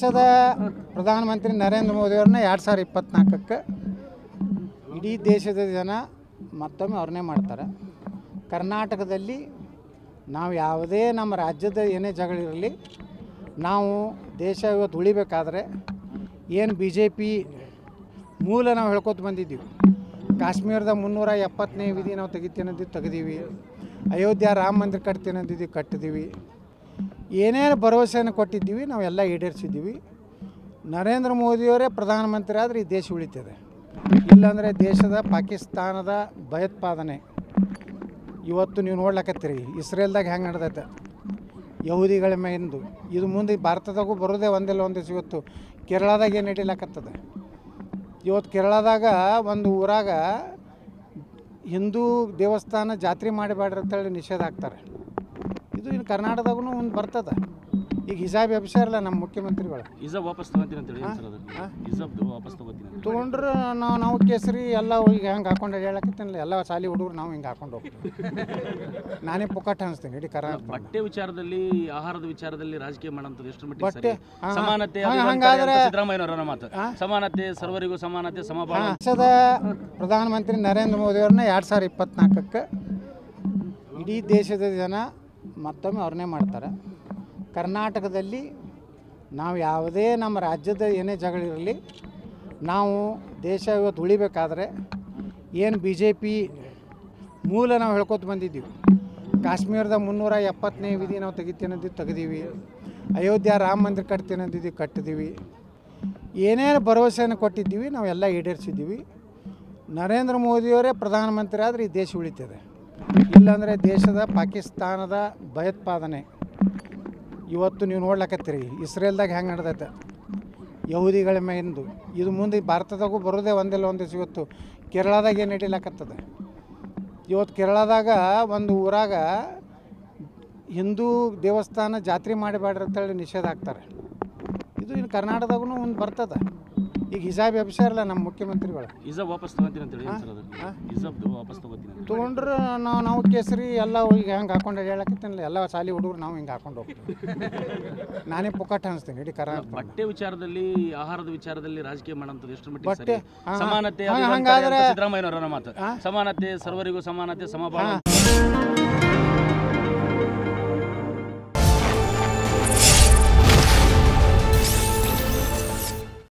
ದೇಶದ ಪ್ರಧಾನಮಂತ್ರಿ ನರೇಂದ್ರ ಮೋದಿಯವ್ರನ್ನ 2024ಕ್ಕೆ ಇಡೀ ದೇಶದ ಜನ ಮತ್ತೊಮ್ಮೆ ಅವ್ರನ್ನೇ ಮಾಡ್ತಾರೆ. ಕರ್ನಾಟಕದಲ್ಲಿ ನಾವು ಯಾವುದೇ ನಮ್ಮ ರಾಜ್ಯದ ಏನೇ ಜಗಳಿರಲಿ, ನಾವು ದೇಶ ಇವತ್ತು ಉಳಿಬೇಕಾದ್ರೆ ಏನು BJP ಮೂಲ ನಾವು ಹೇಳ್ಕೊತ ಬಂದಿದ್ದೀವಿ. ಕಾಶ್ಮೀರದ 370ನೇ ವಿಧಿ ನಾವು ತೆಗಿತೀನಂದಿದ್ದು ತೆಗೆದೀವಿ. ಅಯೋಧ್ಯ ರಾಮ ಮಂದಿರ ಕಟ್ತೀನಂದಿದ್ದು ಕಟ್ಟಿದ್ದೀವಿ. ಏನೇನು ಭರವಸೆಯನ್ನು ಕೊಟ್ಟಿದ್ದೀವಿ ನಾವೆಲ್ಲ ಈಡೇರಿಸಿದ್ದೀವಿ. ನರೇಂದ್ರ ಮೋದಿಯವರೇ ಪ್ರಧಾನಮಂತ್ರಿ ಆದರೆ ಈ ದೇಶ ಉಳಿತದೆ. ಇಲ್ಲಾಂದರೆ ದೇಶದ ಪಾಕಿಸ್ತಾನದ ಭಯೋತ್ಪಾದನೆ ಇವತ್ತು ನೀವು ನೋಡ್ಲಕತ್ತೀರಿ. ಇಸ್ರೇಲ್ದಾಗ ಹೆಂಗೆ ನಡೆದೈತೆ ಯಹೂದಿಗಳ ಮೇಂದು. ಇದು ಮುಂದೆ ಭಾರತದಾಗೂ ಬರೋದೇ ಒಂದಿಲ್ಲ ಒಂದು ದಿವಸ. ಇವತ್ತು ಕೇರಳದಾಗ ಏನು ನಡೀಲಕತ್ತದ. ಇವತ್ತು ಕೇರಳದಾಗ ಒಂದು ಊರಾಗ ಹಿಂದೂ ದೇವಸ್ಥಾನ ಜಾತ್ರೆ ಮಾಡಬೇಡ್ರಿ ಅಂತೇಳಿ ನಿಷೇಧ ಹಾಕ್ತಾರೆ. ಇದು ಇನ್ನು ಕರ್ನಾಟಕದಾಗೂ ಒಂದು ಬರ್ತದೆ. ಈಗ ಹಿಜಾಬ್ ಎಬ್ಸಾರಲ್ಲ ನಮ್ಮ ಮುಖ್ಯಮಂತ್ರಿಗಳು. ಹಿಜಾಬ್ ವಾಪಸ್ ತಗೋತೀನಿ ಅಂತ ಹೇಳಿ ಹಿಜಾಬ್ದು ವಾಪಸ್ ತಗೋತೀನಿ ತೊಗೊಂಡ್ರೆ ನಾವು ಕೇಸರಿ ಎಲ್ಲ ಈಗ ಹೆಂಗೆ ಹಾಕೊಂಡು ಹೇಳಕತ್ತೀನಲ್ಲ, ಎಲ್ಲ ಶಾಲಿ ಹುಡುಗರು ನಾವು ಹಿಂಗೆ ಹಾಕೊಂಡು ಹೋಗ್ತೀವಿ. ನಾನೇ ಪುಕ್ಕಟ್ ಅನಿಸ್ತೀನಿ ಇಡೀ ಕರ್ನಾಟಕ. ಬಟ್ಟೆ ವಿಚಾರದಲ್ಲಿ, ಆಹಾರದ ವಿಚಾರದಲ್ಲಿ ರಾಜಕೀಯ ಮಾಡೋಂಥದ್ದು ಎಷ್ಟು ಮಟ್ಟಿಗೆ ಬಟ್ಟೆ ಸಮಾನತೆ ಹಂಗಾದ್ರೆ ಸಿದ್ದರಾಮಯ್ಯನವರ ಮಾತು, ಸಮಾನತೆ ಸರ್ವರಿಗೂ ಸಮಾನತೆ ಸಮಬಾಳ. ದೇಶದ ಪ್ರಧಾನಮಂತ್ರಿ ನರೇಂದ್ರ ಮೋದಿಯವ್ರನ್ನ 2024ಕ್ಕೆ ಇಡೀ ದೇಶದ ಜನ ಮತ್ತೊಮ್ಮೆ ಅವ್ರನ್ನೇ ಮಾಡ್ತಾರೆ. ಕರ್ನಾಟಕದಲ್ಲಿ ನಾವು ಯಾವುದೇ ನಮ್ಮ ರಾಜ್ಯದ ಏನೇ ಜಗಳಿರಲಿ, ನಾವು ದೇಶ ಇವತ್ತು ಉಳಿಬೇಕಾದ್ರೆ ಏನು BJP ಮೂಲ ನಾವು ಹೇಳ್ಕೊತ ಬಂದಿದ್ದೀವಿ. ಕಾಶ್ಮೀರದ 370ನೇ ವಿಧಿ ನಾವು ತೆಗಿತೀನಂದಿದ್ದು ತೆಗೆದೀವಿ. ಅಯೋಧ್ಯ ರಾಮ ಮಂದಿರ ಕಟ್ತೀನಂದಿದ್ದು ಕಟ್ಟಿದ್ದೀವಿ. ಏನೇನು ಭರವಸೆಯನ್ನು ಕೊಟ್ಟಿದ್ದೀವಿ ನಾವೆಲ್ಲ ಈಡೇರಿಸಿದ್ದೀವಿ. ನರೇಂದ್ರ ಮೋದಿಯವರೇ ಪ್ರಧಾನಮಂತ್ರಿ ಆದರೆ ಈ ದೇಶ ಉಳಿತದೆ. ಇಲ್ಲಾಂದರೆ ದೇಶದ ಪಾಕಿಸ್ತಾನದ ಭಯೋತ್ಪಾದನೆ ಇವತ್ತು ನೀವು ನೋಡ್ಲಕತ್ತೀರಿ. ಇಸ್ರೇಲ್ದಾಗ ಹೆಂಗೆ ನಡೆದೈತೆ ಯಹೂದಿಗಳ ಮೇಂದು. ಇದು ಮುಂದೆ ಭಾರತದಾಗೂ ಬರೋದೇ ಒಂದಿಲ್ಲ ಒಂದು ದಿವಸ. ಇವತ್ತು ಕೇರಳದಾಗ ಏನು ನಡೀಲಕತ್ತದ. ಇವತ್ತು ಕೇರಳದಾಗ ಒಂದು ಊರಾಗ ಹಿಂದೂ ದೇವಸ್ಥಾನ ಜಾತ್ರೆ ಮಾಡಬೇಡ್ರಿ ಅಂತೇಳಿ ನಿಷೇಧ ಹಾಕ್ತಾರೆ. ಇದು ಇನ್ನು ಕರ್ನಾಟಕದಾಗೂ ಒಂದು ಬರ್ತದೆ. ಈಗ ಹಿಜಾಬ್ ಎಬ್ಸಾರಲ್ಲ ನಮ್ಮ ಮುಖ್ಯಮಂತ್ರಿಗಳು. ಹಿಜಾಬ್ ವಾಪಸ್ ತಗೋತೀನಿ ಅಂತ ಹೇಳಿ ಹಿಜಾಬ್ದು ವಾಪಸ್ ತಗೋತೀನಿ ತೊಗೊಂಡ್ರೆ ನಾವು ಕೇಸರಿ ಎಲ್ಲ ಈಗ ಹೆಂಗೆ ಹಾಕೊಂಡು ಹೇಳಕತ್ತೀನಲ್ಲ, ಎಲ್ಲ ಶಾಲಿ ಹುಡುಗರು ನಾವು ಹಿಂಗೆ ಹಾಕೊಂಡು ಹೋಗ್ತೀವಿ. ನಾನೇ ಪುಕ್ಕಟ್ ಅನಿಸ್ತೀನಿ ಇಡೀ ಕರ್ನಾಟಕ. ಬಟ್ಟೆ ವಿಚಾರದಲ್ಲಿ, ಆಹಾರದ ವಿಚಾರದಲ್ಲಿ ರಾಜಕೀಯ ಮಾಡೋಂಥದ್ದು ಎಷ್ಟು ಮಟ್ಟಿಗೆ ಬಟ್ಟೆ ಸಮಾನತೆ ಹಂಗಾದ್ರೆ ಸಿದ್ದರಾಮಯ್ಯನವರ ಮಾತು, ಸಮಾನತೆ ಸರ್ವರಿಗೂ ಸಮಾನತೆ ಸಮಬಾಳ.